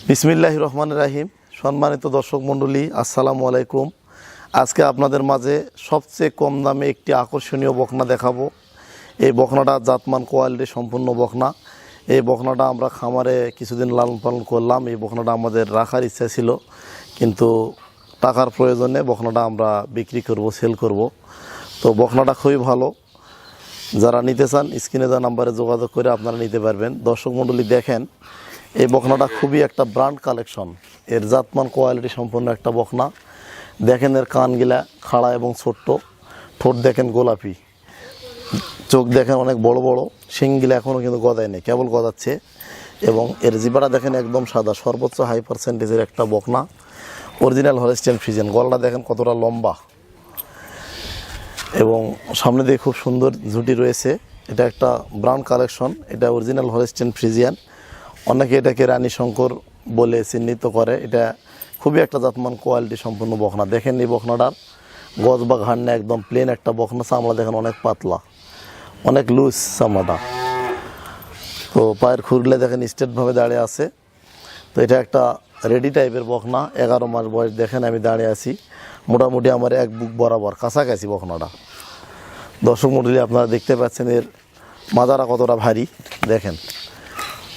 বিসমিল্লাহির রহমানির রহিম। সম্মানিত দর্শক মণ্ডলী, আসসালামু আলাইকুম। আজকে আপনাদের মাঝে সবচেয়ে কম দামে একটি আকর্ষণীয় বকনা দেখাবো। এই বকনাটা জাতমান কোয়ালিটি সম্পূর্ণ বকনা। এই বকনাটা আমরা খামারে কিছুদিন লালন পালন করলাম। এই বকনাটা আমাদের রাখার ইচ্ছা ছিল, কিন্তু টাকার প্রয়োজনে বকনাটা আমরা বিক্রি করব, সেল করব। তো বকনাটা খুবই ভালো। যারা নিতে চান স্ক্রিনে দেওয়া নাম্বারে যোগাযোগ করে আপনারা নিতে পারবেন। দর্শক মণ্ডলী দেখেন, এই বকনাটা খুবই একটা ব্র্যান্ড কালেকশন। এর জাতমান কোয়ালিটি সম্পন্ন একটা বকনা। দেখেন এর কানগিলা খাড়া এবং ছোট্ট, ঠোঁট দেখেন গোলাপি, চোখ দেখেন অনেক বড় বড়, শিংগিলা এখনও কিন্তু গদায় নেই, কেবল গদাচ্ছে। এবং এর জিবাটা দেখেন একদম সাদা, সর্বোচ্চ হাই পার্সেন্টেজের একটা বকনা, অরিজিনাল হলস্টাইন ফ্রিজিয়ান। গলাটা দেখেন কতটা লম্বা এবং সামনে দিয়ে খুব সুন্দর ঝুঁটি রয়েছে। এটা একটা ব্রাউন কালেকশন, এটা অরিজিনাল হলস্টাইন ফ্রিজিয়ান। অনেকে এটাকে রানী শঙ্কর বলে চিহ্নিত করে। এটা খুবই একটা জাতমান কোয়ালিটি সম্পূর্ণ বকনা। দেখেন এই বকনাটার গজ বা ঘাড় একদম প্লেন একটা বকনা। চামড়া দেখেন অনেক পাতলা, অনেক লুজ চামড়াটা। তো পায়ের খুরলে দেখেন স্ট্রেটভাবে দাঁড়িয়ে আছে। তো এটা একটা রেডি টাইপের বকনা। 11 মাস বয়স। দেখেন আমি দাঁড়িয়ে আছি, মোটামুটি আমার এক বুক বরাবর কাছাকাছি বকনাটা। দর্শক মণ্ডলী আপনারা দেখতে পাচ্ছেন এর মাজারা কতটা ভারী। দেখেন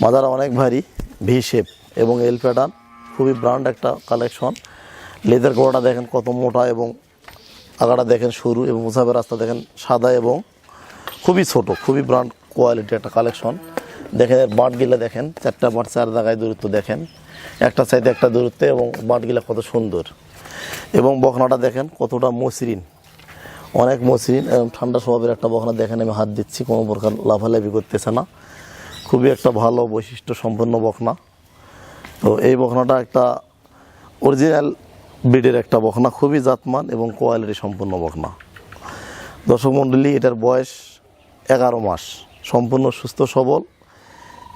মাজারা অনেক ভারী, ভি শেপ এবং এল প্যাটার্ন, খুবই ব্র্যান্ড একটা কালেকশন। লেদার গোড়াটা দেখেন কত মোটা এবং আগাটা দেখেন সরু, এবং মুসাফের রাস্তা দেখেন সাদা এবং খুবই ছোট, খুবই ব্র্যান্ড কোয়ালিটি একটা কালেকশন। দেখেন এর বাঁটগুলা দেখেন, 4টা বাঁট 4 জায়গায় দূরত্ব দেখেন, একটা সাইডে একটা দূরত্বে, এবং বাঁটগুলা কত সুন্দর। এবং বকনাটা দেখেন কতটা মসৃণ, অনেক মসৃণ এবং ঠান্ডা স্বভাবের একটা বকনা। দেখেন আমি হাত দিচ্ছি, কোনো প্রকার লাফালাফি করতেছে না, খুবই একটা ভালো বৈশিষ্ট্য সম্পন্ন বকনা। তো এই বকনাটা একটা অরিজিনাল ব্রিডের একটা বকনা, খুবই জাতমান এবং কোয়ালিটি সম্পন্ন বকনা। দর্শক মণ্ডলী, এটার বয়স 11 মাস, সম্পূর্ণ সুস্থ সবল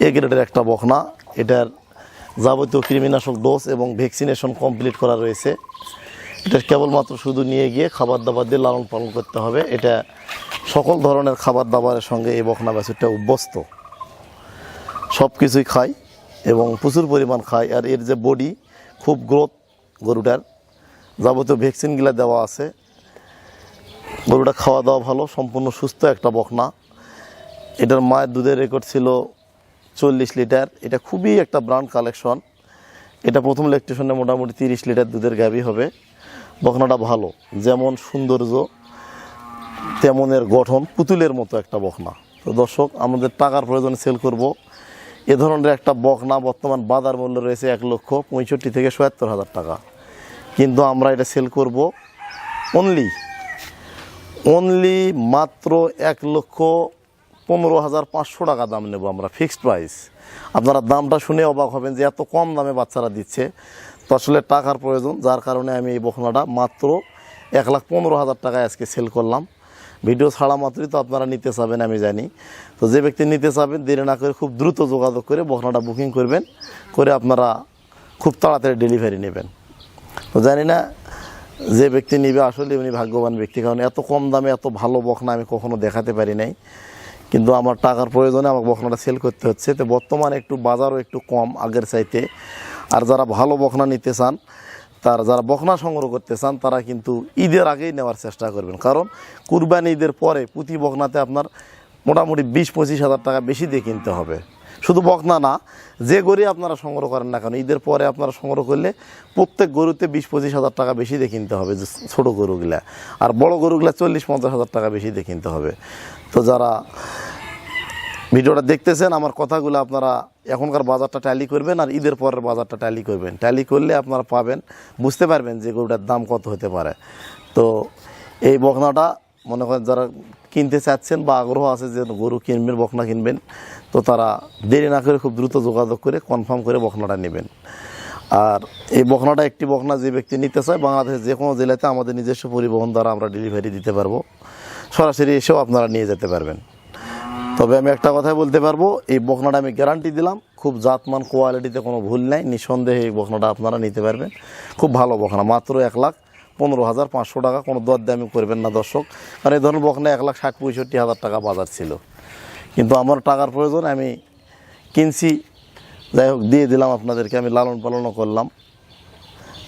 এ গ্রেডের একটা বকনা। এটার যাবতীয় কৃমিনাশক ডোজ এবং ভ্যাকসিনেশন কমপ্লিট করা রয়েছে। এটা কেবলমাত্র শুধু নিয়ে গিয়ে খাবার দাবার দিয়ে লালন পালন করতে হবে। এটা সকল ধরনের খাবার দাবারের সঙ্গে এই বকনা বাছুরটা অভ্যস্ত, সব কিছুই খায় এবং প্রচুর পরিমাণ খায়। আর এর যে বডি, খুব গ্রোথ গরুটার, যাবতীয় ভ্যাকসিনগুলো দেওয়া আছে। গরুটা খাওয়া দাওয়া ভালো, সম্পূর্ণ সুস্থ একটা বকনা। এটার মায়ের দুধের রেকর্ড ছিল 40 লিটার। এটা খুবই একটা ব্র্যান্ড কালেকশন। এটা প্রথম ল্যাকটেশনে মোটামুটি 30 লিটার দুধের গাভী হবে। বকনাটা ভালো, যেমন সৌন্দর্য তেমন এর গঠন, পুতুলের মতো একটা বকনা। তো দর্শক, আমাদের টাকার প্রয়োজনে সেল করব এ ধরনের একটা বকনা। বর্তমান বাজার মূল্য রয়েছে 1,65,000 থেকে 77,000 টাকা, কিন্তু আমরা এটা সেল করব অনলি মাত্র 1,15,500 টাকা দাম নেব আমরা, ফিক্সড প্রাইস। আপনারা দামটা শুনে অবাক হবেন যে এত কম দামে বাচ্চারা দিচ্ছে। তো আসলে টাকার প্রয়োজন, যার কারণে আমি এই বকনাটা মাত্র 1,15,000 টাকায় আজকে সেল করলাম। ভিডিও ছাড়া মাত্রই তো আপনারা নিতে চাবেন আমি জানি। তো যে ব্যক্তি নিতে চাবেন, দেরি না করে খুব দ্রুত যোগাযোগ করে বকনাটা বুকিং করবেন, করে আপনারা খুব তাড়াতাড়ি ডেলিভারি নেবেন। তো জানি না যে ব্যক্তি নিবে আসলে উনি ভাগ্যবান ব্যক্তি, কারণ এত কম দামে এত ভালো বকনা আমি কখনো দেখাতে পারি নাই। কিন্তু আমার টাকার প্রয়োজনে আমার বকনাটা সেল করতে হচ্ছে। তো বর্তমানে একটু বাজারও একটু কম আগের চাইতে। আর যারা ভালো বকনা নিতে চান, যারা বকনা সংগ্রহ করতে চান, তারা কিন্তু ঈদের আগেই নেওয়ার চেষ্টা করবেন, কারণ কুরবানি ঈদের পরে প্রতি বকনাতে আপনার মোটামুটি 20-25 হাজার টাকা বেশি দিয়ে কিনতে হবে। শুধু বকনা না, যে গরু আপনারা সংগ্রহ করেন না কেন, ঈদের পরে আপনারা সংগ্রহ করলে প্রত্যেক গরুতে 20-25 হাজার টাকা বেশি দিয়ে কিনতে হবে, যে ছোটো গরুগুলা। আর বড় গরুগুলা 40-50 হাজার টাকা বেশি দিয়ে কিনতে হবে। তো যারা ভিডিওটা দেখতেছেন, আমার কথাগুলো আপনারা এখনকার বাজারটা ট্যালি করবেন, আর ঈদের পরের বাজারটা ট্যালি করবেন। ট্যালি করলে আপনারা পাবেন, বুঝতে পারবেন যে গরুটার দাম কত হতে পারে। তো এই বকনাটা মনে করেন যারা কিনতে চাচ্ছেন বা আগ্রহ আছে যে গরু কিনবেন, বকনা কিনবেন, তো তারা দেরি না করে খুব দ্রুত যোগাযোগ করে কনফার্ম করে বকনাটা নেবেন। আর এই বকনাটা একটি বকনা যে ব্যক্তি নিতে চায়, বাংলাদেশের যে কোনো জেলাতে আমাদের নিজস্ব পরিবহন দ্বারা আমরা ডেলিভারি দিতে পারবো, সরাসরি এসেও আপনারা নিয়ে যেতে পারবেন। তবে আমি একটা কথাই বলতে পারবো, এই বকনাটা আমি গ্যারান্টি দিলাম, খুব জাতমান কোয়ালিটিতে কোনো ভুল নাই, নিঃসন্দেহে এই বকনাটা আপনারা নিতে পারবেন। খুব ভালো বকনা, মাত্র 1,15,500 টাকা। কোনো দরদামি করবেন না দর্শক, কারণ এই ধরনের বকনা 1,60,65,000 টাকা বাজার ছিল। কিন্তু আমার টাকার প্রয়োজন, আমি কিনছি যাই হোক দিয়ে দিলাম আপনাদেরকে, আমি লালন পালনও করলাম,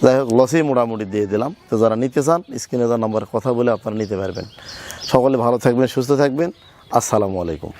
যাই হোক লসেই মোটামুটি দিয়ে দিলাম। তো যারা নিতে চান স্ক্রিনে দেওয়া নম্বরে কথা বলে আপনারা নিতে পারবেন। সকলে ভালো থাকবেন, সুস্থ থাকবেন। আসসালামু আলাইকুম।